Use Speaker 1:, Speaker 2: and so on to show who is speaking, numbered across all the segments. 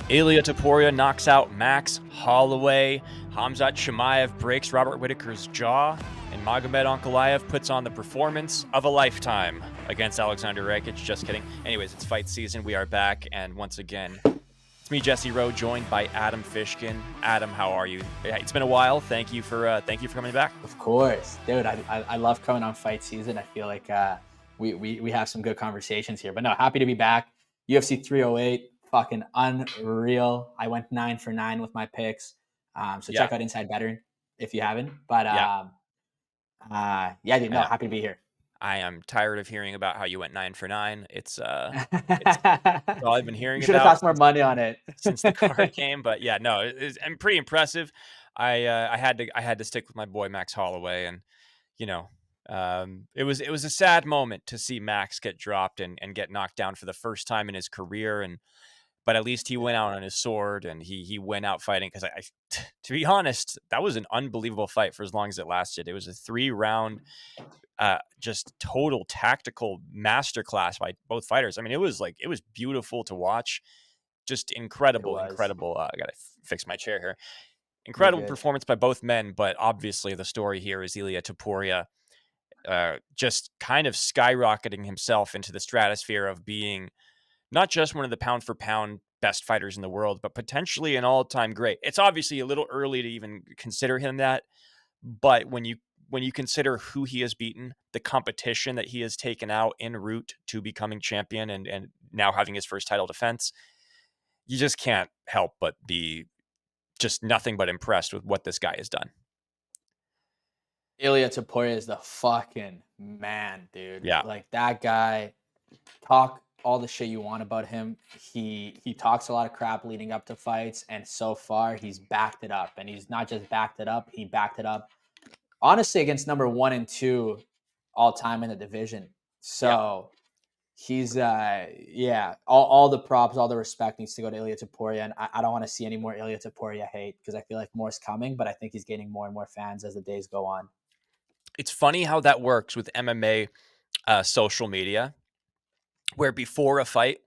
Speaker 1: Ilia Topuria knocks out Max Holloway. Khamzat Chimaev breaks Robert Whittaker's jaw. And Madomed Ankalaev puts on the performance of a lifetime against Alexander Rakic. Just kidding. Anyways, it's fight season. We are back. And once again, it's me, Jesse Rowe, joined by Adam Fishkin. Adam, how are you? It's been a while. Thank you for coming back.
Speaker 2: Of course, dude. I love coming on fight season. I feel like we have some good conversations here. But no, happy to be back. UFC 308, fucking unreal. I went 9 for 9 with my picks. So check out Inside Veteran if you haven't. But dude, no, happy to be here.
Speaker 1: I am tired of hearing about how you went 9 for 9. It's all I've been hearing about.
Speaker 2: You should have cost more money on it
Speaker 1: since the card came, but yeah, no, I'm pretty impressive. I had to stick with my boy Max Holloway, and it was a sad moment to see Max get dropped and get knocked down for the first time in his career, but at least he went out on his sword and he went out fighting, because to be honest, that was an unbelievable fight for as long as it lasted. It was a 3-round just total tactical masterclass by both fighters. I mean, it was beautiful to watch. Just incredible. I gotta fix my chair here. Incredible performance by both men, but obviously the story here is Ilia Topuria just kind of skyrocketing himself into the stratosphere of being not just one of the pound for pound best fighters in the world, but potentially an all-time great. It's obviously a little early to even consider him that, but when you consider who he has beaten, the competition that he has taken out en route to becoming champion and now having his first title defense, you just can't help but be just nothing but impressed with what this guy has done.
Speaker 2: Ilia Topuria is the fucking man, dude.
Speaker 1: Yeah.
Speaker 2: Like, that guy, talk all the shit you want about him. He talks a lot of crap leading up to fights, and so far he's backed it up. And he's not just backed it up, he backed it up honestly against number 1 and 2 all time in the division. So he's all the props, all the respect needs to go to Ilia Topuria, and I don't want to see any more Ilia Topuria hate, because I feel like more is coming, but I think he's gaining more and more fans as the days go on.
Speaker 1: It's funny how that works with MMA social media, where before a fight,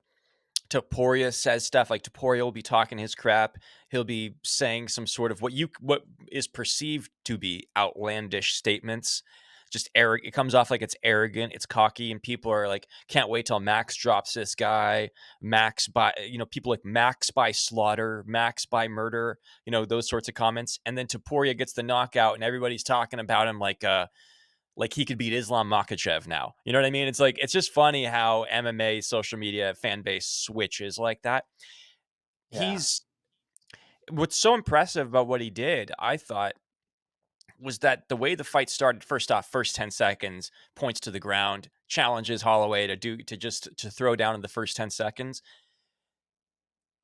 Speaker 1: Topuria says stuff like, Topuria will be talking his crap. He'll be saying some sort of what is perceived to be outlandish statements. Just arrogant. It comes off like it's arrogant, it's cocky, and people are like, can't wait till Max drops this guy. Max by, people like Max by slaughter, Max by murder, those sorts of comments. And then Topuria gets the knockout, and everybody's talking about him like he could beat Islam Mackhachev now. You know what I mean? It's just funny how MMA social media fan base switches like that. Yeah. What's so impressive about what he did, I thought, was that the way the fight started, first 10 seconds, points to the ground, challenges Holloway to throw down in the first 10 seconds.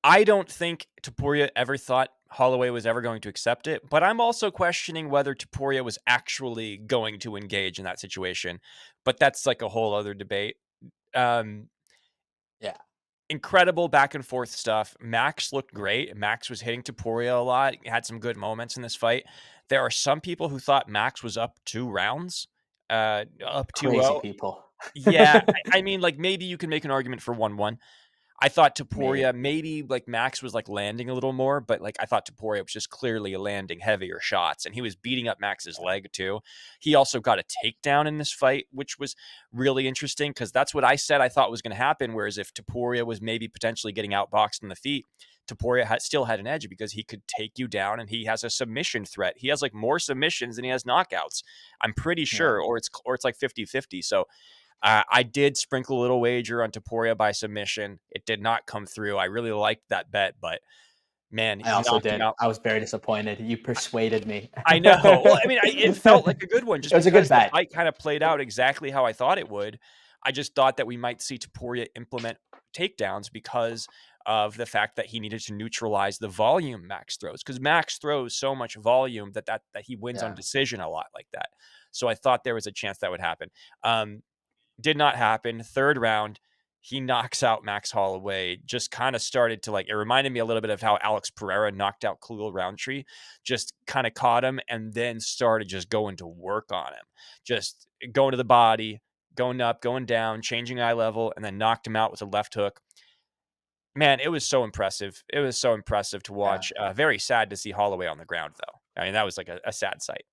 Speaker 1: I don't think Topuria ever thought Holloway was ever going to accept it, but I'm also questioning whether Topuria was actually going to engage in that situation. But that's like a whole other debate. Incredible back and forth stuff. Max looked great. Max was hitting Topuria a lot. He had some good moments in this fight. There are some people who thought Max was up 2 rounds. Up 2-0.
Speaker 2: Crazy people.
Speaker 1: Yeah, I mean, like, maybe you can make an argument for 1-1. I thought Topuria, maybe like Max was like landing a little more, but like I thought Topuria was just clearly landing heavier shots, and he was beating up Max's leg too. He also got a takedown in this fight, which was really interesting, because that's what I said I thought was going to happen. Whereas if Topuria was maybe potentially getting outboxed in the feet, Topuria still had an edge because he could take you down, and he has a submission threat. He has like more submissions than he has knockouts, I'm pretty sure, or it's like 50-50. So I did sprinkle a little wager on Topuria by submission. It did not come through. I really liked that bet, but man,
Speaker 2: I also did. I was very disappointed. You persuaded me.
Speaker 1: I know. Well, I mean, it felt like a good one. Just
Speaker 2: it was a good bet.
Speaker 1: The fight kind of played out exactly how I thought it would. I just thought that we might see Topuria implement takedowns because of the fact that he needed to neutralize the volume Max throws, because Max throws so much volume that he wins on decision a lot like that. So I thought there was a chance that would happen. Did not happen. 3rd round, he knocks out Max Holloway. Just kind of started to it reminded me a little bit of how Alex Pereira knocked out Khalil Roundtree. Just kind of caught him and then started just going to work on him. Just going to the body, going up, going down, changing eye level, and then knocked him out with a left hook. Man, it was so impressive. It was so impressive to
Speaker 2: Yeah.
Speaker 1: watch. Very sad to see Holloway on the ground, though. I mean, that was like a sad sight.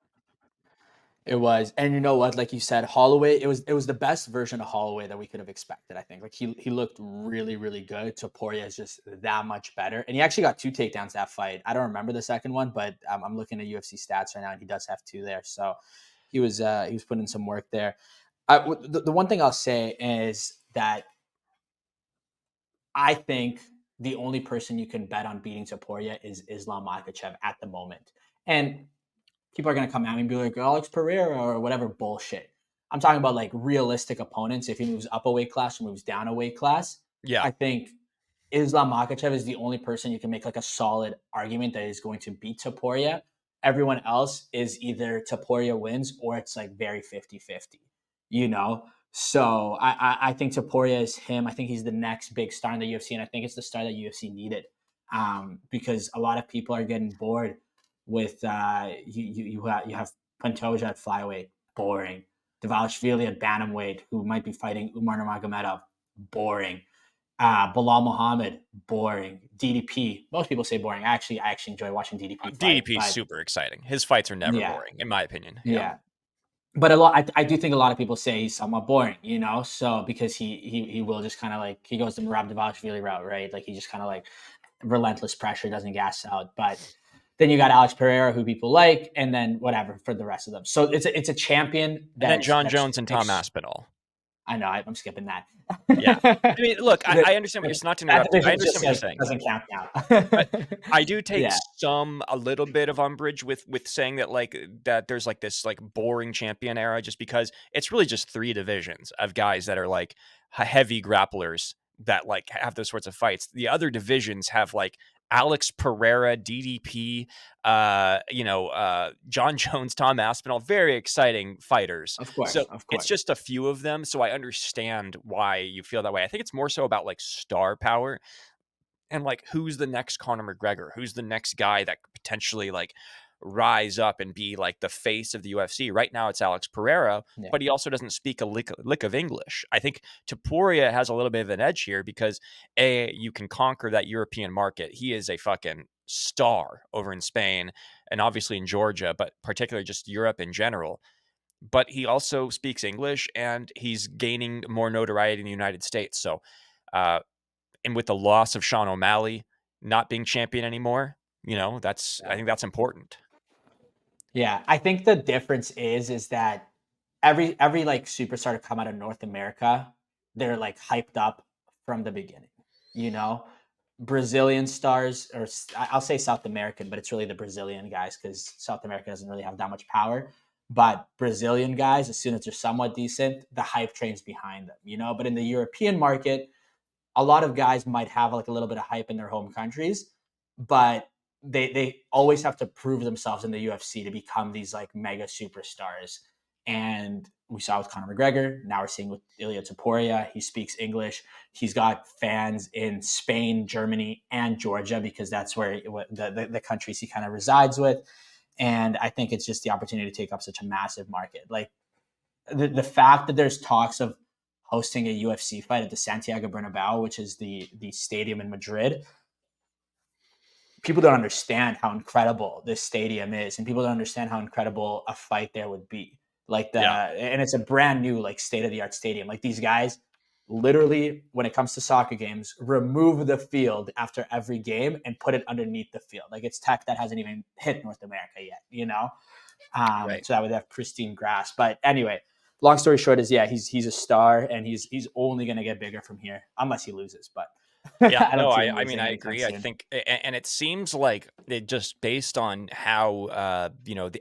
Speaker 2: It was, and you know what? Like you said, Holloway. It was the best version of Holloway that we could have expected. I think. Like he looked really really good. Topuria is just that much better, and he actually got 2 takedowns that fight. I don't remember the second one, but I'm looking at UFC stats right now, and he does have 2 there. So he was putting in some work there. The one thing I'll say is that I think the only person you can bet on beating Topuria is Islam Makhachev at the moment, and people are going to come at me and be like Alex Pereira or whatever bullshit. I'm talking about like realistic opponents. If he moves up a weight class or moves down a weight class,
Speaker 1: Yeah.
Speaker 2: I think Islam Makhachev is the only person you can make like a solid argument that is going to beat Topuria. Everyone else is either Topuria wins or it's like very 50-50, you know? So I think Topuria is him. I think he's the next big star in the UFC, and I think it's the star that UFC needed, because a lot of people are getting bored with you have Pantoja at flyweight, boring. Dvalishvili at bantamweight, who might be fighting Umar Nurmagomedov, boring. Bilal Muhammad, boring. DDP, most people say boring. I actually enjoy watching DDP fight,
Speaker 1: DDP is
Speaker 2: but
Speaker 1: super exciting. His fights are never
Speaker 2: yeah,
Speaker 1: boring, in my opinion. Yeah.
Speaker 2: yeah. But I do think a lot of people say he's somewhat boring, you know. So because he will just kind of like he goes the Merab Dvalishvili route, right? Like he just kind of like relentless pressure, doesn't gas out. But then you got Alex Pereira, who people like, and then whatever for the rest of them. So it's a champion
Speaker 1: And then
Speaker 2: that's
Speaker 1: John
Speaker 2: that's
Speaker 1: Jones and Tom Aspinall.
Speaker 2: I know I'm skipping that.
Speaker 1: Yeah. I mean, look,
Speaker 2: that,
Speaker 1: I understand what you're not to
Speaker 2: that
Speaker 1: interrupt you. I
Speaker 2: division
Speaker 1: understand
Speaker 2: just
Speaker 1: what you're
Speaker 2: like
Speaker 1: saying, though.
Speaker 2: doesn't count now.
Speaker 1: But I do take
Speaker 2: Yeah,
Speaker 1: a little bit of umbrage with saying that like that there's like this like boring champion era, just because it's really just 3 divisions of guys that are like heavy grapplers that like have those sorts of fights. The other divisions have like Alex Pereira, DDP, John Jones, Tom Aspinall, very exciting fighters.
Speaker 2: of
Speaker 1: So
Speaker 2: course, of
Speaker 1: it's
Speaker 2: course.
Speaker 1: just a few of them. So I understand why you feel that way. I think it's more so about like star power and like who's the next Conor McGregor, who's the next guy that could potentially like rise up and be like the face of the UFC. Right now it's Alex Pereira,
Speaker 2: Yeah,
Speaker 1: but he also doesn't speak a lick of English. I think Topuria has a little bit of an edge here because you can conquer that European market. He is a fucking star over in Spain and obviously in Georgia, but particularly just Europe in general. But he also speaks English and he's gaining more notoriety in the United States. So uh, and with the loss of Sean O'Malley not being champion anymore, I
Speaker 2: yeah.
Speaker 1: think that's important.
Speaker 2: Yeah, I think the difference is that every like superstar to come out of North America, they're like hyped up from the beginning. You know, Brazilian stars, or I'll say South American, but it's really the Brazilian guys because South America doesn't really have that much power. But Brazilian guys, as soon as they're somewhat decent, the hype train's behind them. You know, but in the European market, a lot of guys might have like a little bit of hype in their home countries, but they always have to prove themselves in the UFC to become these like mega superstars. And we saw with Conor McGregor. Now we're seeing with Ilia Topuria. He speaks English. He's got fans in Spain, Germany, and Georgia because that's where the countries he kind of resides with. And I think it's just the opportunity to take up such a massive market. Like the fact that there's talks of hosting a UFC fight at the Santiago Bernabeu, which is the stadium in Madrid. People don't understand how incredible this stadium is, and people don't understand how incredible a fight there would be.
Speaker 1: Yeah.
Speaker 2: And it's a brand new like state of the art stadium. Like these guys, literally, when it comes to soccer games, remove the field after every game and put it underneath the field. Like it's tech that hasn't even hit North America yet. You know,
Speaker 1: Right.
Speaker 2: so that would have pristine grass. But anyway, long story short is yeah, he's a star and he's only gonna get bigger from here unless he loses. But
Speaker 1: Yeah.
Speaker 2: I
Speaker 1: No,
Speaker 2: don't see him
Speaker 1: I mean,
Speaker 2: losing
Speaker 1: I
Speaker 2: anytime
Speaker 1: agree. I
Speaker 2: soon.
Speaker 1: think, and it seems like it just based on how,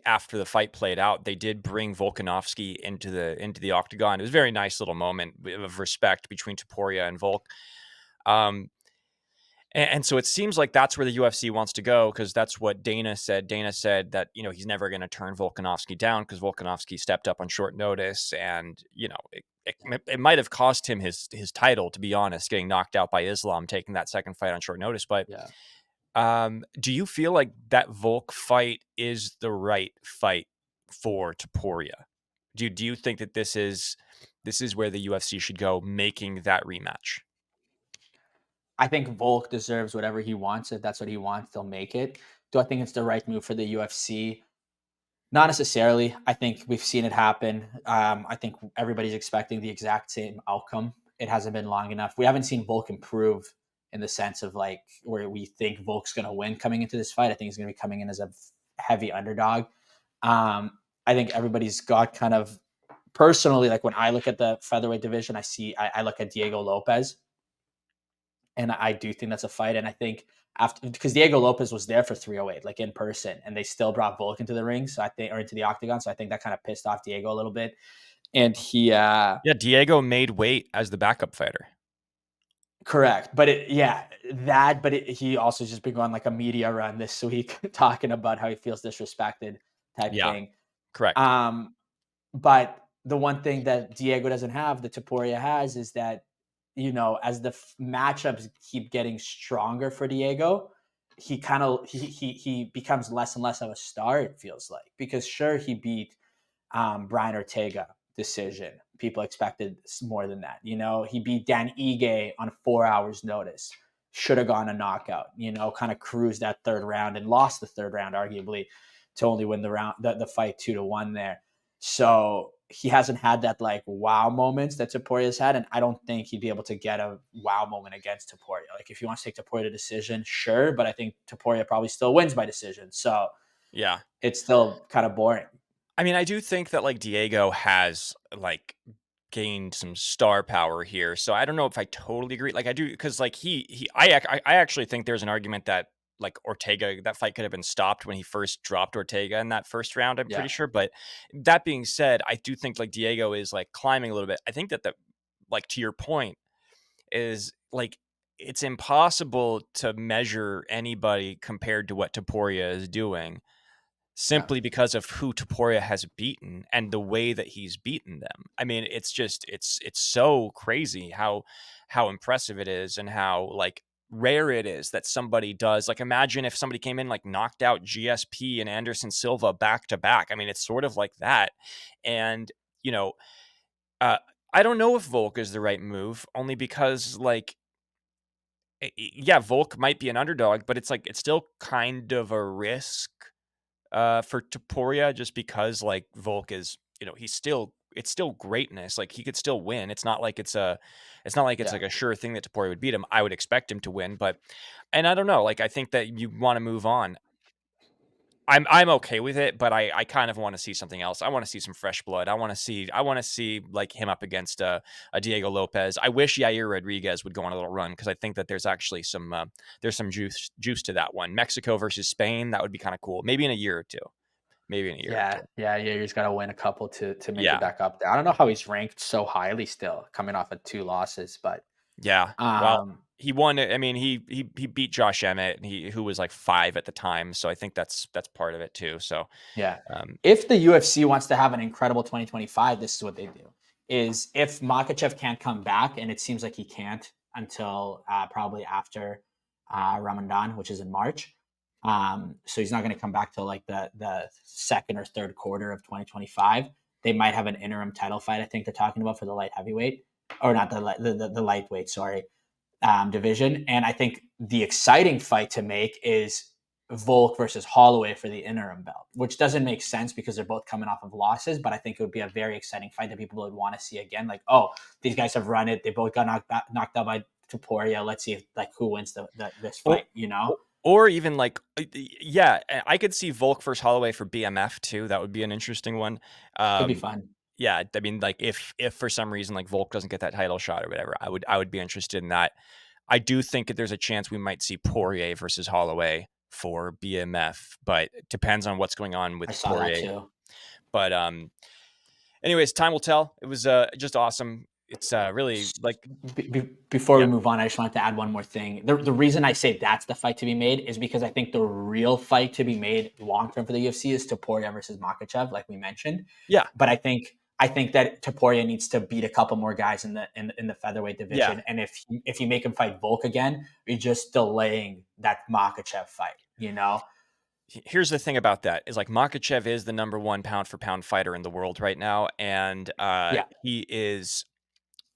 Speaker 1: after the fight played out, they did bring Volkanovski into the octagon. It was a very nice little moment of respect between Topuria and Volk. Um, And so it seems like that's where the UFC wants to go because that's what Dana said. Dana said that, he's never going to turn Volkanovski down because Volkanovski stepped up on short notice. And, it might have cost him his title, to be honest, getting knocked out by Islam, taking that second fight on short notice. But
Speaker 2: Yeah.
Speaker 1: do you feel like that Volk fight is the right fight for Topuria? Do you think that this is where the UFC should go making that rematch?
Speaker 2: I think Volk deserves whatever he wants. If that's what he wants, they'll make it. Do I think it's the right move for the UFC? Not necessarily. I think we've seen it happen. I think everybody's expecting the exact same outcome. It hasn't been long enough. We haven't seen Volk improve in the sense of like where we think Volk's going to win coming into this fight. I think he's going to be coming in as a heavy underdog. I think everybody's got kind of personally, like when I look at the featherweight division, I look at Diego Lopez, and I do think that's a fight. And I think after, because Diego Lopez was there for 308, like in person, and they still brought Volk into the ring. So I think, or into the octagon. So I think that kind of pissed off Diego a little bit. And
Speaker 1: Yeah, Diego made weight as the backup fighter.
Speaker 2: correct. But he also just been going like a media run this week talking about how he feels disrespected type
Speaker 1: Yeah,
Speaker 2: thing.
Speaker 1: correct.
Speaker 2: Um, But the one thing that Diego doesn't have, that Topuria has, is that, as the matchups keep getting stronger for Diego, he becomes less and less of a star. It feels like, because sure, he beat Brian Ortega decision. People expected more than that. He beat Dan Ige on 4 hours notice. Should have gone a knockout. Kind of cruised that third round and lost the third round, arguably, to only win the fight 2-1 there. So he hasn't had that like wow moments that Topuria's had, and I don't think he'd be able to get a wow moment against Topuria. Like if you want to take Topuria to decision, sure, but I think Topuria probably still wins by decision. So
Speaker 1: Yeah.
Speaker 2: it's still kind of boring.
Speaker 1: I mean, I do think that like Diego has like gained some star power here. So I don't know if I totally agree. Like I do, because like I actually think there's an argument that like Ortega, that fight could have been stopped when he first dropped Ortega in that first round, I'm
Speaker 2: Yeah,
Speaker 1: pretty sure. But that being said, I do think like Diego is like climbing a little bit. I think that like to your point is like it's impossible to measure anybody compared to what Topuria is doing,
Speaker 2: yeah,
Speaker 1: simply because of who Topuria has beaten and the way that he's beaten them. I mean, it's just it's so crazy how impressive it is, and how like rare it is that somebody does. Like imagine if somebody came in like knocked out GSP and Anderson Silva back to back. I mean, it's sort of like that. And you know, uh I don't know if Volk is the right move, only because like yeah, Volk might be an underdog, but it's like it's still kind of a risk for Topuria, just because like Volk is, it's still greatness. Like he could still win. It's not like it's
Speaker 2: yeah.
Speaker 1: like a sure thing that Topuria would beat him. I would expect him to win, and I don't know. Like I think that you want to move on. I'm okay with it, but I kind of want to see something else. I want to see some fresh blood. I want to see like him up against a Diego Lopez. I wish Yair Rodriguez would go on a little run, because I think that there's actually there's some juice to that one. Mexico versus Spain, that would be kind of cool. Maybe in a year or two. Maybe in a year or
Speaker 2: Yeah,
Speaker 1: two.
Speaker 2: yeah, yeah. He's got to win a couple to make it
Speaker 1: Yeah.
Speaker 2: back up there. I don't know how he's ranked so highly still, coming off of 2 losses, but
Speaker 1: Yeah. Well,
Speaker 2: um,
Speaker 1: he won it. I mean, he beat Josh Emmett, and who was like 5 at the time. So I think that's part of it too. So
Speaker 2: yeah.
Speaker 1: um,
Speaker 2: If the UFC wants to have an incredible 2025, this is what they do: is if Makhachev can't come back, and it seems like he can't until probably after Ramadan, which is in March. So he's not going to come back till like the second or third quarter of 2025. They might have an interim title fight. I think they're talking about for the light heavyweight, or not the lightweight. Sorry, division. And I think the exciting fight to make is Volk versus Holloway for the interim belt, which doesn't make sense because they're both coming off of losses. But I think it would be a very exciting fight that people would want to see again. Like, oh, these guys have run it. They both got knocked out by Topuria. Let's see if, like, who wins this
Speaker 1: or
Speaker 2: fight. You know,
Speaker 1: or even like yeah, I could see Volk versus Holloway for BMF too. That would be an interesting one.
Speaker 2: could be
Speaker 1: Um,
Speaker 2: fun.
Speaker 1: yeah, I mean, like if for some reason like Volk doesn't get that title shot or whatever, I would be interested in that. I do think that there's a chance we might see Poirier versus Holloway for BMF, but it depends on what's going on
Speaker 2: I
Speaker 1: with
Speaker 2: saw that
Speaker 1: Poirier.
Speaker 2: too.
Speaker 1: But anyways, time will tell. It was just awesome. It's really like
Speaker 2: Before we
Speaker 1: yep,
Speaker 2: move on, I just wanted to add one more thing. The reason I say that's the fight to be made is because I think the real fight to be made long term for the UFC is Topuria versus Makhachev, like we mentioned.
Speaker 1: yeah,
Speaker 2: But I think that Topuria needs to beat a couple more guys in the featherweight
Speaker 1: yeah.
Speaker 2: division, and if you make him fight Volk again, you're just delaying that Makhachev fight.
Speaker 1: Here's the thing about that is like Mackhachev is the number one pound for pound fighter in the world right now, and
Speaker 2: Yeah,
Speaker 1: he is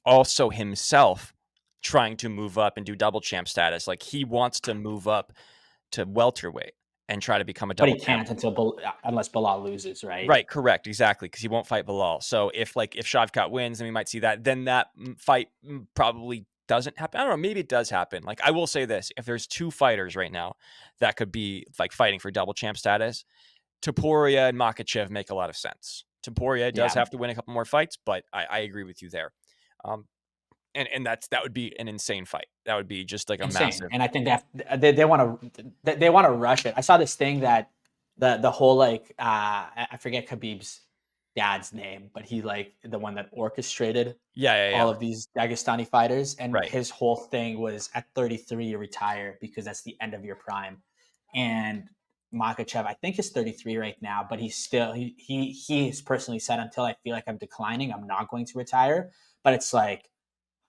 Speaker 1: also himself trying to move up and do double champ status. Like, he wants to move up to welterweight and try to become a
Speaker 2: But
Speaker 1: double
Speaker 2: he
Speaker 1: champ.
Speaker 2: can't until unless Bilal loses, right?
Speaker 1: Right, correct, exactly, because he won't fight Bilal. So if Shavkat wins, then we might see that. Then that fight probably doesn't happen. I don't know. Maybe it does happen. Like, I will say this: if there's two fighters right now that could be like fighting for double champ status, Topuria and Makhachev make a lot of sense. Topuria does
Speaker 2: Yeah,
Speaker 1: have to win a couple more fights, but I agree with you there. Um, and that would be an insane fight. That would be just like a
Speaker 2: insane.
Speaker 1: massive.
Speaker 2: And I think that they want to they want to rush it. I saw this thing that the whole like I forget Khabib's dad's name, but he like the one that orchestrated
Speaker 1: Yeah, yeah,
Speaker 2: all
Speaker 1: yeah.
Speaker 2: of these Dagestani fighters, and
Speaker 1: Right.
Speaker 2: his whole thing was at 33 you retire because that's the end of your prime. And Makhachev, I think, is 33 right now, but he's still he has personally said until I feel like I'm declining, I'm not going to retire. But it's like,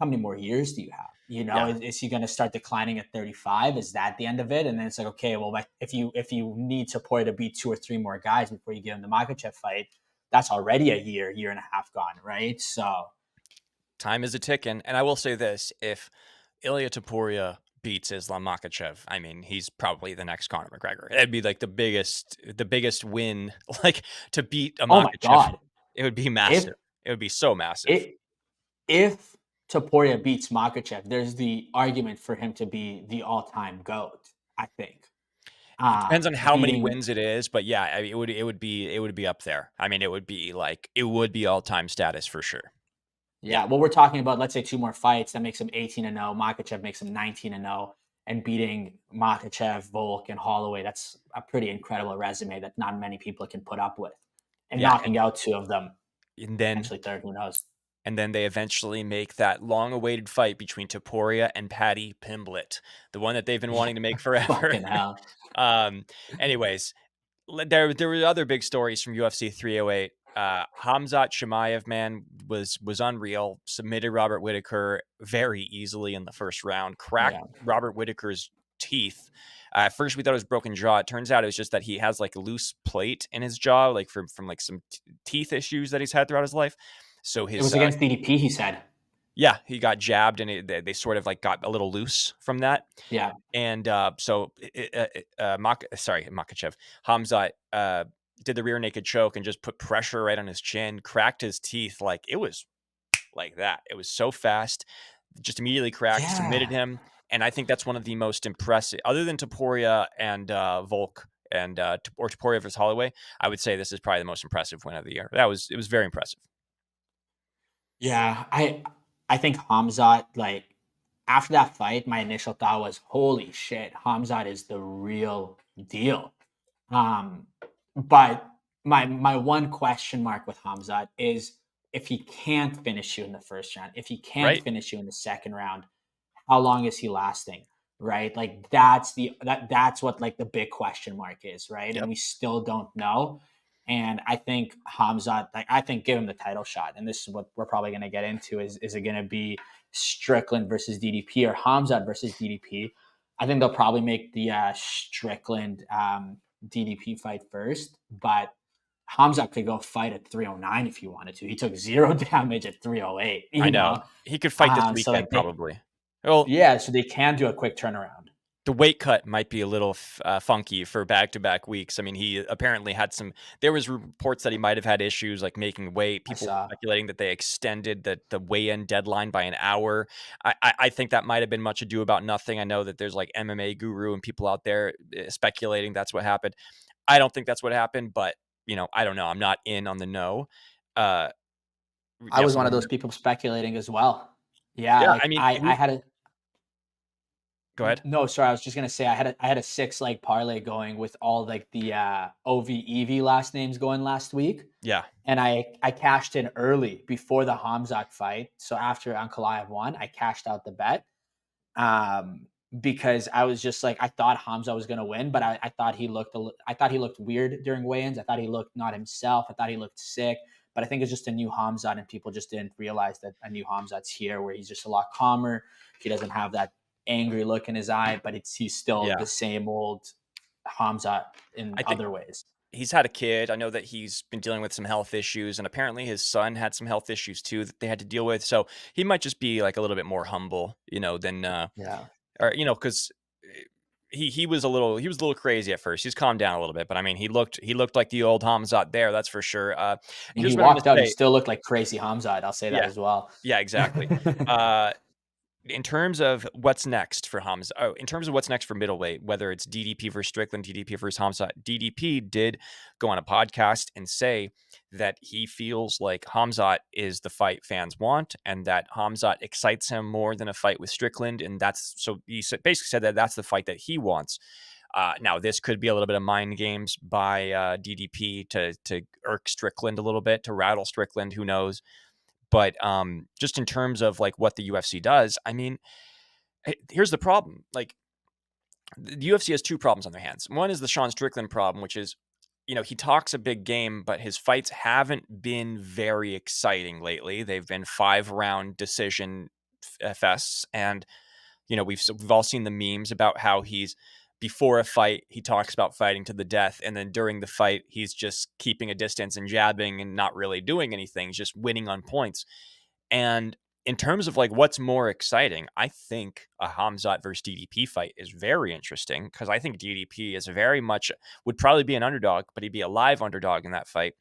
Speaker 2: how many more years do you have? You know,
Speaker 1: Yeah.
Speaker 2: is he going to start declining at 35? Is that the end of it? And then it's like, okay, well, if you need support to beat two or three more guys before you give him the Makhachev fight, that's already a year and a half gone, right? So
Speaker 1: Time is a ticking, and I will say this: if Ilia Topuria beats Islam Makhachev, I mean, he's probably the next Conor McGregor. It'd be like the biggest win, like to beat a
Speaker 2: oh my
Speaker 1: Makhachev.
Speaker 2: god,
Speaker 1: It would be
Speaker 2: if
Speaker 1: massive. It would be so massive.
Speaker 2: it if Topuria beats Makhachev, there's the argument for him to be the all-time goat. I think
Speaker 1: It depends on how many
Speaker 2: beating
Speaker 1: wins it is, but yeah, I mean, it would be up there. I mean, it would be all-time status for sure. Yeah,
Speaker 2: yeah. Well, we're talking about, let's say, two more fights that makes him 18-0. Makhachev makes him 19-0, and beating Makhachev, Volk, and Holloway. That's a pretty incredible resume that not many people can put up with. And
Speaker 1: yeah,
Speaker 2: knocking out two of them,
Speaker 1: and then
Speaker 2: potentially third, who knows?
Speaker 1: and then they eventually make that long-awaited fight between Topuria and Paddy Pimblett, the one that they've been
Speaker 2: Yeah,
Speaker 1: wanting to make forever.
Speaker 2: fucking hell.
Speaker 1: um, anyways, there were other big stories from UFC 308. Khamzat Chimaev, man, was unreal. Submitted Robert Whittaker very easily in the first round. Cracked
Speaker 2: Yeah.
Speaker 1: Robert Whittaker's teeth. At first, we thought it was broken jaw. It turns out it was just that he has like loose plate in his jaw, like from like some teeth issues that he's had throughout his life. So
Speaker 2: It
Speaker 1: his
Speaker 2: was against DDP, he said.
Speaker 1: yeah, he got jabbed and they sort of like got a little loose from that.
Speaker 2: Yeah.
Speaker 1: And so Makhachev, Hamzat did the rear naked choke and just put pressure right on his chin, cracked his teeth. Like, it was like that. It was so fast, just immediately cracked, submitted
Speaker 2: Yeah.
Speaker 1: him. And I think that's one of the most impressive, other than Topuria and Volk and or Topuria versus Holloway. I would say this is probably the most impressive win of the year. It was very impressive.
Speaker 2: Yeah. I think Hamzat, like, after that fight, my initial thought was, holy shit, Hamzat is the real deal. Um, but my one question mark with Hamzat is, if he can't finish you in the first round, if he can't
Speaker 1: Right.
Speaker 2: finish you in the second round, how long is he lasting? Right? Like, that's what, like, the big question mark is, right? And
Speaker 1: Yep.
Speaker 2: we still don't know. And I think Hamzat, like, I think, give him the title shot. And this is what we're probably going to get into: is it going to be Strickland versus DDP or Hamzat versus DDP? I think they'll probably make the Strickland DDP fight first, but Hamzat could go fight at 309 if he wanted to. He took zero damage at 308,
Speaker 1: I
Speaker 2: you
Speaker 1: know.
Speaker 2: know?
Speaker 1: He could fight this
Speaker 2: So,
Speaker 1: weekend
Speaker 2: like,
Speaker 1: probably. Well,
Speaker 2: yeah, so they can do a quick turnaround.
Speaker 1: the weight cut might be a little funky for back-to-back weeks. I mean, he apparently had some. There was reports that he might have had issues like making weight.
Speaker 2: I
Speaker 1: People
Speaker 2: saw.
Speaker 1: speculating that they extended the weigh-in deadline by an hour. I think that might have been much ado about nothing. I know that there's like MMA guru and people out there speculating that's what happened. I don't think that's what happened, but I don't know. I'm not in on the know. Uh, we
Speaker 2: I was one
Speaker 1: definitely
Speaker 2: of
Speaker 1: wanna
Speaker 2: those
Speaker 1: know.
Speaker 2: people speculating as well. Yeah,
Speaker 1: Yeah, I
Speaker 2: like,
Speaker 1: mean,
Speaker 2: I had a
Speaker 1: go ahead.
Speaker 2: no, sorry, I was just gonna say I had a 6-leg parlay going with all, like, the OV last names going last week,
Speaker 1: Yeah,
Speaker 2: and I cashed in early before the Hamzat fight. So after Ankalaev won, I cashed out the bet, um, because I was just like, I thought Hamza was gonna win, but I thought I thought he looked weird during weigh-ins. I thought he looked not himself. I thought he looked sick. But I think it's just a new Hamzat, and people just didn't realize that a new Hamzat's here, where he's just a lot calmer. He doesn't have that angry look in his eye, but he's still
Speaker 1: yeah.
Speaker 2: the same old Hamzat in
Speaker 1: I think
Speaker 2: other ways.
Speaker 1: he's had a kid. I know that he's been dealing with some health issues, and apparently his son had some health issues too that they had to deal with. So he might just be like a little bit more humble, than
Speaker 2: Yeah.
Speaker 1: or because he was a little crazy at first. He's calmed down a little bit, but I mean he looked like the old Hamzat there, that's for sure.
Speaker 2: When he
Speaker 1: Here's what I'm gonna
Speaker 2: walked out, he
Speaker 1: say.
Speaker 2: still looked like crazy Hamzat. I'll say that
Speaker 1: Yeah,
Speaker 2: as well.
Speaker 1: yeah, exactly. Uh, in terms of what's next for Hamza, in terms of what's next for middleweight, whether it's DDP versus Strickland, DDP versus Hamza, DDP did go on a podcast and say that he feels like Hamzat is the fight fans want, and that Hamzat excites him more than a fight with Strickland, and he basically said that that's the fight that he wants. Now, this could be a little bit of mind games by DDP to irk Strickland a little bit, to rattle Strickland. Who knows? But just in terms of like what the UFC does, I mean, here's the problem. Like the UFC has two problems on their hands. One is the Sean Strickland problem, which is, he talks a big game, but his fights haven't been very exciting lately. They've been 5-round decision fests, and we've all seen the memes about how he's before a fight he talks about fighting to the death, and then during the fight he's just keeping a distance and jabbing and not really doing anything, he's just winning on points. And in terms of like what's more exciting, I think a Hamzat versus DDP fight is very interesting, because I think DDP is very much would probably be an underdog, but he'd be a live underdog in that fight.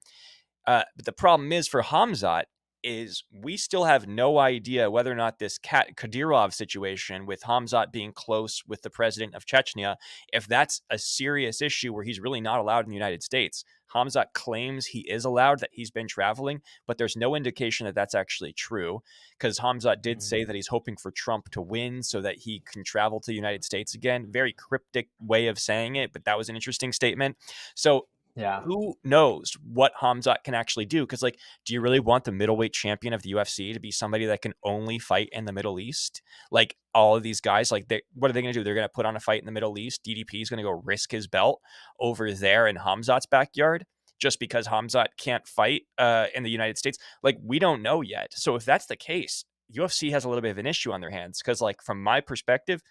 Speaker 1: But the problem is for Hamzat is we still have no idea whether or not this Kadyrov situation with Hamzat being close with the president of Chechnya, if that's a serious issue where he's really not allowed in the United States. Hamzat claims he is allowed, that he's been traveling, but there's no indication that that's actually true, because Hamzat did say
Speaker 2: Mhm.
Speaker 1: that he's hoping for Trump to win so that he can travel to the United States again. Very cryptic way of saying it, but that was an interesting statement. So
Speaker 2: Yeah.
Speaker 1: who knows what Hamzat can actually do? Because, like, do you really want the middleweight champion of the UFC to be somebody that can only fight in the Middle East? Like, all of these guys, like, what are they going to do? They're going to put on a fight in the Middle East. DDP is going to go risk his belt over there in Hamzat's backyard just because Hamzat can't fight in the United States. Like, we don't know yet. So if that's the case, UFC has a little bit of an issue on their hands, because, like, from my perspective,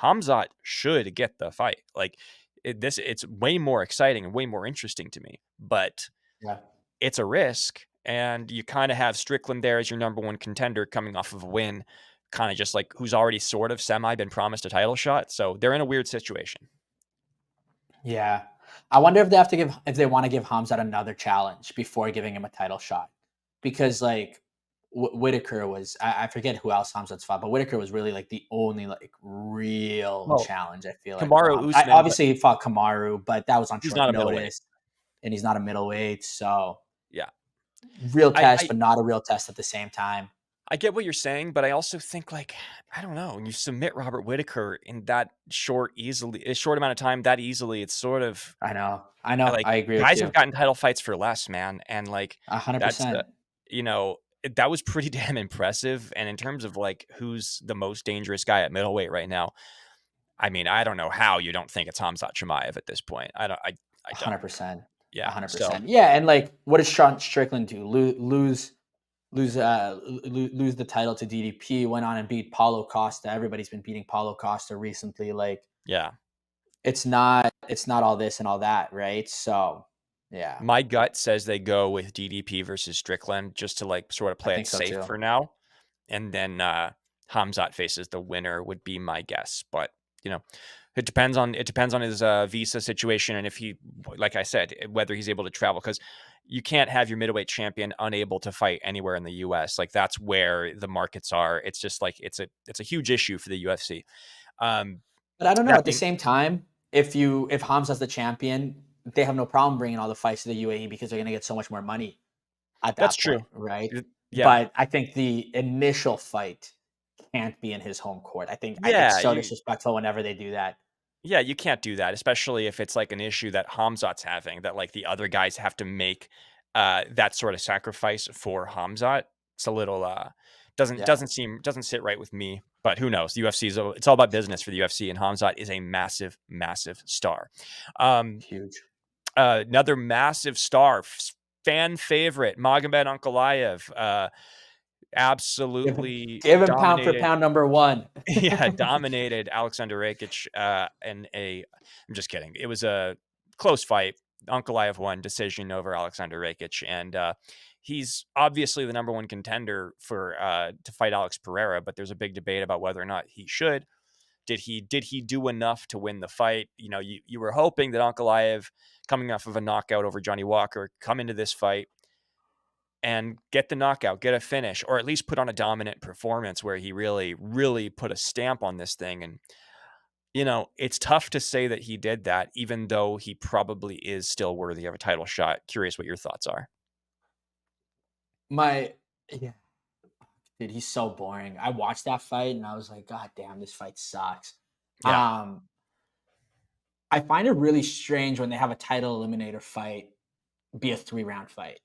Speaker 1: Hamzat should get the fight. Like, it's way more exciting and way more interesting to me, but
Speaker 2: Yeah.
Speaker 1: it's a risk. And you kind of have Strickland there as your number one contender coming off of a win, kind of just like who's already sort of semi been promised a title shot. So they're in a weird situation.
Speaker 2: Yeah. I wonder if they want to give Hamzat another challenge before giving him a title shot, because like Whitaker was, I forget who else Hamzat's fought, but Whitaker was really like the only like real
Speaker 1: Well,
Speaker 2: challenge I feel like for
Speaker 1: Kamaru
Speaker 2: Hamzat.
Speaker 1: Usman, but
Speaker 2: Obviously he fought Kamaru, but that was on
Speaker 1: he's
Speaker 2: short
Speaker 1: not a middleweight.
Speaker 2: notice, and he's not a middleweight, so
Speaker 1: Yeah.
Speaker 2: real
Speaker 1: I,
Speaker 2: test,
Speaker 1: I,
Speaker 2: but not a real test at the same time.
Speaker 1: I get what you're saying, but I also think, like, I don't know, when you submit Robert Whittaker in that a short amount of time that easily, it's sort of
Speaker 2: I know,
Speaker 1: like
Speaker 2: I agree with
Speaker 1: guys have
Speaker 2: you,
Speaker 1: gotten title fights for less, man, and like
Speaker 2: a hundred
Speaker 1: that's
Speaker 2: percent.
Speaker 1: you know that was pretty damn impressive. And in terms of like who's the most dangerous guy at middleweight right now, I mean, I don't know how you don't think it's Khamzat Chimaev at this point. I don't.
Speaker 2: 100%.
Speaker 1: Yeah. So
Speaker 2: 100%. Yeah, and like, what does Sean Strickland do? Lose the title to DDP. Went on and beat Paulo Costa. Everybody's been beating Paulo Costa recently. Like,
Speaker 1: yeah,
Speaker 2: it's not all this and all that, right? So, yeah,
Speaker 1: my gut says they go with DDP versus Strickland just to like sort of
Speaker 2: I
Speaker 1: play it
Speaker 2: think so
Speaker 1: safe
Speaker 2: too.
Speaker 1: for now, and then Hamzat faces the winner would be my guess. But you know, it depends on his visa situation, and if he, like I said, whether he's able to travel, because you can't have your middleweight champion unable to fight anywhere in the U.S. Like that's where the markets are. It's just like it's a huge issue for the UFC. Um,
Speaker 2: But I don't know.
Speaker 1: that
Speaker 2: At the
Speaker 1: being
Speaker 2: same time, if Hamza's the champion, they have no problem bringing all the fights to the UAE because they're going to get so much more money at
Speaker 1: that's
Speaker 2: that
Speaker 1: true.
Speaker 2: point, right?
Speaker 1: Yeah,
Speaker 2: But I think the initial fight can't be in his home court. It's
Speaker 1: yeah,
Speaker 2: so disrespectful whenever they do that.
Speaker 1: yeah, you can't do that, especially if it's like an issue that Hamzat's having, that like the other guys have to make that sort of sacrifice for Hamzat. It's a little doesn't
Speaker 2: Yeah,
Speaker 1: doesn't seem doesn't sit right with me, but who knows? The UFC it's all about business for the UFC, and Hamzat is a massive, massive star. Um,
Speaker 2: huge.
Speaker 1: another massive star, fan favorite, Magomed Ankalaev,
Speaker 2: Give him,
Speaker 1: absolutely
Speaker 2: give him pound for
Speaker 1: dominated.
Speaker 2: pound number one.
Speaker 1: Yeah, dominated Alexander Rakic I'm just kidding. It was a close fight. Ankalaev won decision over Alexander Rakic, and he's obviously the number one contender for to fight Alex Pereira. But there's a big debate about whether or not he should. Did he do enough to win the fight? You were hoping that Ankalaev, coming off of a knockout over Johnny Walker, come into this fight and get the knockout, get a finish, or at least put on a dominant performance where he really, really put a stamp on this thing. And it's tough to say that he did that, even though he probably is still worthy of a title shot. Curious what your thoughts are.
Speaker 2: My Yeah, dude, he's so boring. I watched that fight and I was like, God damn, this fight sucks.
Speaker 1: Yeah,
Speaker 2: Um, I find it really strange when they have a title eliminator fight be a 3-round fight.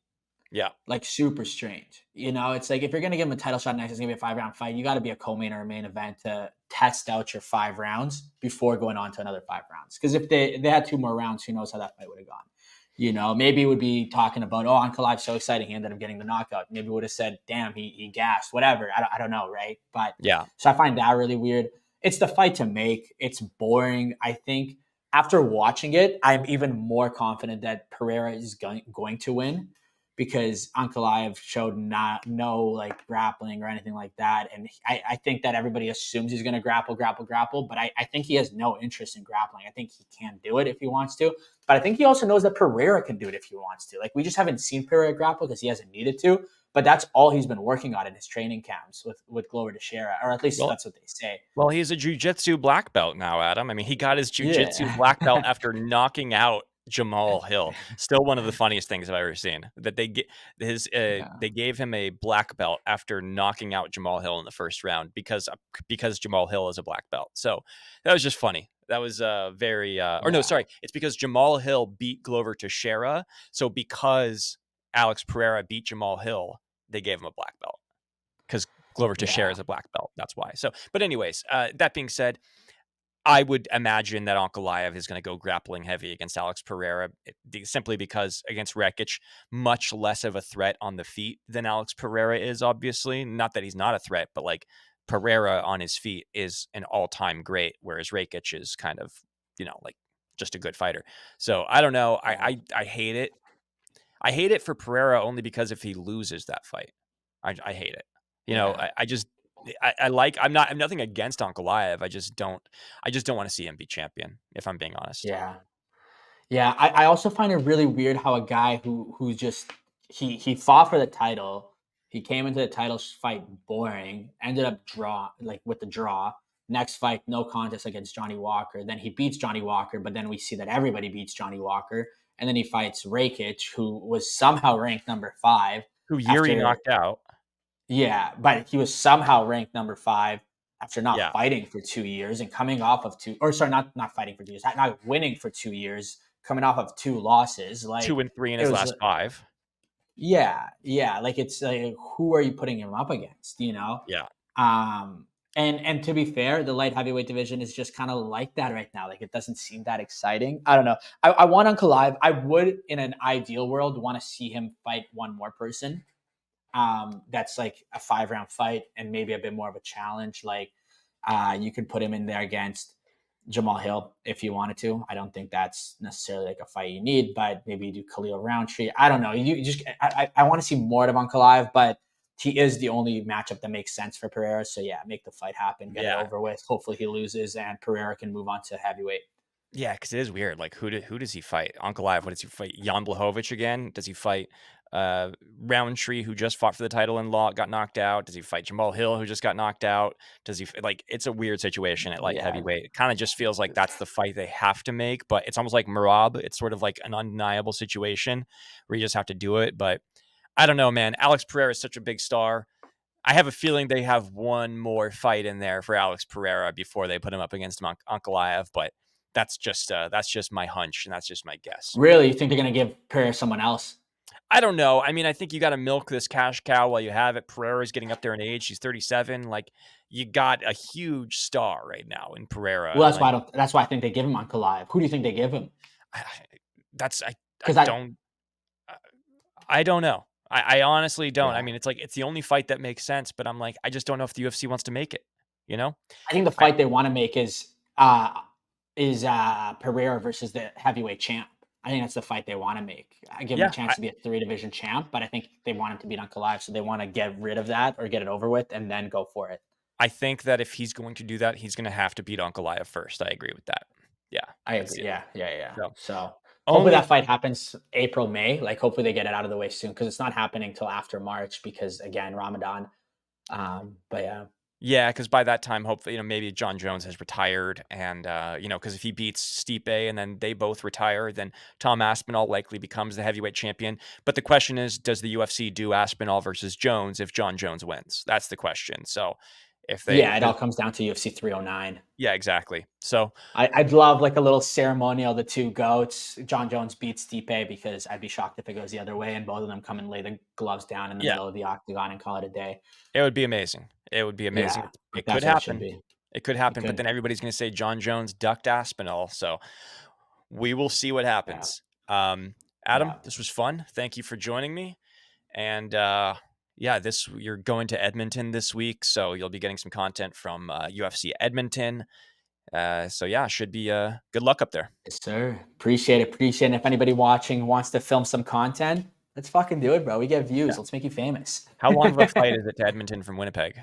Speaker 1: yeah,
Speaker 2: Like, super strange. It's like if you're gonna give him a title shot next, it's gonna be a 5-round fight. You got to be a co-main or a main event to test out your 5 rounds before going on to another 5 rounds. Because if they had 2 more rounds, who knows how that fight would have gone? Maybe it would be talking about, oh, Ankalaev's so exciting, he ended up getting the knockout. Maybe would have said, damn, he gassed, whatever. I don't know, right? But
Speaker 1: yeah.
Speaker 2: so I find that really weird. It's the fight to make. It's boring. I think after watching it, I'm even more confident that Pereira is going to win because Ankalaev showed no like grappling or anything like that. And I think that everybody assumes he's going to grapple, but I think he has no interest in grappling. I think he can do it if he wants to. But I think he also knows that Pereira can do it if he wants to. Like, we just haven't seen Pereira grapple because he hasn't needed to. But that's all he's been working on in his training camps with Glover Teixeira, or at least
Speaker 1: Well,
Speaker 2: that's what they say.
Speaker 1: well, he's a jiu-jitsu black belt now, Adam. I mean, he got his jiu-jitsu black belt
Speaker 2: Yeah.
Speaker 1: after knocking out Jamal Hill. Still one of the funniest things I've ever seen. That
Speaker 2: Yeah.
Speaker 1: they gave him a black belt after knocking out Jamal Hill in the first round because Jamal Hill is a black belt. So that was just funny. That was very or no,
Speaker 2: Yeah.
Speaker 1: sorry. It's because Jamal Hill beat Glover Teixeira. So because Alex Pereira beat Jamal Hill, they gave him a black belt because Glover Teixeira
Speaker 2: Yeah.
Speaker 1: is a black belt. That's why. So, but anyways, that being said, I would imagine that Ankalaev is going to go grappling heavy against Alex Pereira simply because against Rakic, much less of a threat on the feet than Alex Pereira is, obviously. Not that he's not a threat, but like Pereira on his feet is an all-time great, whereas Rakic is kind of, like just a good fighter. So I don't know.
Speaker 2: Yeah.
Speaker 1: I hate it. I hate it for Pereira only because if he loses that fight, I hate it.
Speaker 2: Yeah.
Speaker 1: I just I'm nothing against Ankalaev. I just don't want to see him be champion, if I'm being honest.
Speaker 2: Yeah. Yeah, I also find it really weird how a guy who just he fought for the title, he came into the title fight boring, ended up with the draw. Next fight, no contest against Johnny Walker. Then he beats Johnny Walker, but then we see that everybody beats Johnny Walker. And then he fights Rakic, who was somehow ranked number 5
Speaker 1: Who Yuri
Speaker 2: after
Speaker 1: knocked out.
Speaker 2: yeah, but he was somehow ranked number 5 after not
Speaker 1: Yeah.
Speaker 2: fighting for 2 years and coming off of two, or sorry, not fighting for 2 years, not winning for 2 years, coming off of 2 losses. Like
Speaker 1: 2 and 3 in
Speaker 2: it
Speaker 1: his
Speaker 2: was,
Speaker 1: last 5.
Speaker 2: yeah, yeah. Like it's like, who are you putting him up against?
Speaker 1: Yeah.
Speaker 2: Um, and to be fair, the light heavyweight division is just kind of like that right now. Like it doesn't seem that exciting. I don't know. I want Ankalaev. I would, in an ideal world, want to see him fight one more person that's like a 5-round fight and maybe a bit more of a challenge. Like you could put him in there against Jamal Hill if you wanted to. I don't think that's necessarily like a fight you need, but maybe you do Khalil Roundtree. I don't know. You just I want to see more of Ankalaev, but he is the only matchup that makes sense for Pereira. So yeah, make the fight happen, get it
Speaker 1: Yeah.
Speaker 2: over with. Hopefully he loses and Pereira can move on to heavyweight.
Speaker 1: Yeah, because it is weird. Like, who does he fight? Ankalaev, what does he fight? Jan Blachowicz again? Does he fight Roundtree, who just fought for the title and got knocked out? Does he fight Jamal Hill, who just got knocked out? Does he like? It's a weird situation at light
Speaker 2: Yeah.
Speaker 1: heavyweight. It kind of just feels like that's the fight they have to make, but it's almost like Marab. It's sort of like an undeniable situation where you just have to do it. But I don't know, man. Alex Pereira is such a big star. I have a feeling they have one more fight in there for Alex Pereira before they put him up against Ankalaev, but that's just my hunch and that's just my guess.
Speaker 2: Really, you think they're gonna give Pereira someone else?
Speaker 1: I don't know. I mean, I think you got to milk this cash cow while you have it. Pereira's getting up there in age; she's 37. Like, you got a huge star right now in Pereira,
Speaker 2: Well,
Speaker 1: and
Speaker 2: that's why
Speaker 1: like,
Speaker 2: I don't. That's why I think they give him Ankalaev. Who do you think they give him?
Speaker 1: I, that's I
Speaker 2: Because I
Speaker 1: don't I don't know. I honestly don't. I
Speaker 2: yeah.
Speaker 1: mean, it's like it's the only fight that makes sense, but I'm like, I just don't know if the UFC wants to make it. You know?
Speaker 2: I think the fight they want to make is Pereira versus the heavyweight champ. I think that's the fight they want to make. I give him a
Speaker 1: Yeah,
Speaker 2: chance to be a 3 division champ, but I think they want him to beat Ankalaev, so they want to get rid of that or get it over with and then go for it.
Speaker 1: I think that if he's going to do that, he's gonna have to beat Ankalaev first. I agree with that. Yeah,
Speaker 2: I
Speaker 1: that's
Speaker 2: agree.
Speaker 1: it.
Speaker 2: Yeah, yeah, yeah.
Speaker 1: So,
Speaker 2: So hopefully
Speaker 1: only
Speaker 2: that fight happens April, May. Like hopefully they get it out of the way soon because it's not happening till after March because again Ramadan. But yeah,
Speaker 1: yeah, because by that time, hopefully, maybe John Jones has retired, and because if he beats Stipe and then they both retire, then Tom Aspinall likely becomes the heavyweight champion. But the question is, does the UFC do Aspinall versus Jones if John Jones wins? That's the question. So, if they,
Speaker 2: yeah, it all comes down to UFC 309.
Speaker 1: yeah, exactly. So,
Speaker 2: I'd love like a little ceremonial, the two goats. John Jones beats Stipe because I'd be shocked if it goes the other way and both of them come and lay the gloves down in the
Speaker 1: yeah,
Speaker 2: middle of the octagon and call it a day.
Speaker 1: it would be amazing. It would be amazing.
Speaker 2: Yeah,
Speaker 1: It could
Speaker 2: that's what it should
Speaker 1: happen.
Speaker 2: be.
Speaker 1: It could
Speaker 2: It
Speaker 1: happen, but
Speaker 2: could.
Speaker 1: then everybody's going to say John Jones ducked Aspinall. So, we will see what
Speaker 2: Yeah,
Speaker 1: happens. Adam,
Speaker 2: yeah.
Speaker 1: this was fun. Thank you for joining me. And yeah, this you're going to Edmonton this week, so you'll be getting some content from UFC Edmonton. So yeah, should be good luck up there.
Speaker 2: Yes, sir. Appreciate it. Appreciate it. If anybody watching wants to film some content, let's fucking do it, bro. We get
Speaker 1: Yeah.
Speaker 2: views. Let's make you famous.
Speaker 1: How long of a
Speaker 2: I
Speaker 1: flight is it to Edmonton from Winnipeg?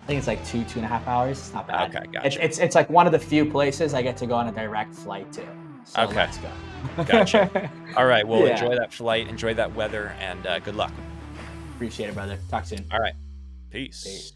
Speaker 2: think it's like 2.5 hours. It's not bad.
Speaker 1: Okay,
Speaker 2: It's,
Speaker 1: gotcha.
Speaker 2: it's like one of the few places I get to go on a direct flight to. So
Speaker 1: Okay,
Speaker 2: let's go.
Speaker 1: gotcha. All right, well,
Speaker 2: Yeah.
Speaker 1: enjoy that flight, enjoy that weather, and good luck.
Speaker 2: Appreciate it, brother. Talk soon.
Speaker 1: All right, peace.
Speaker 2: Peace.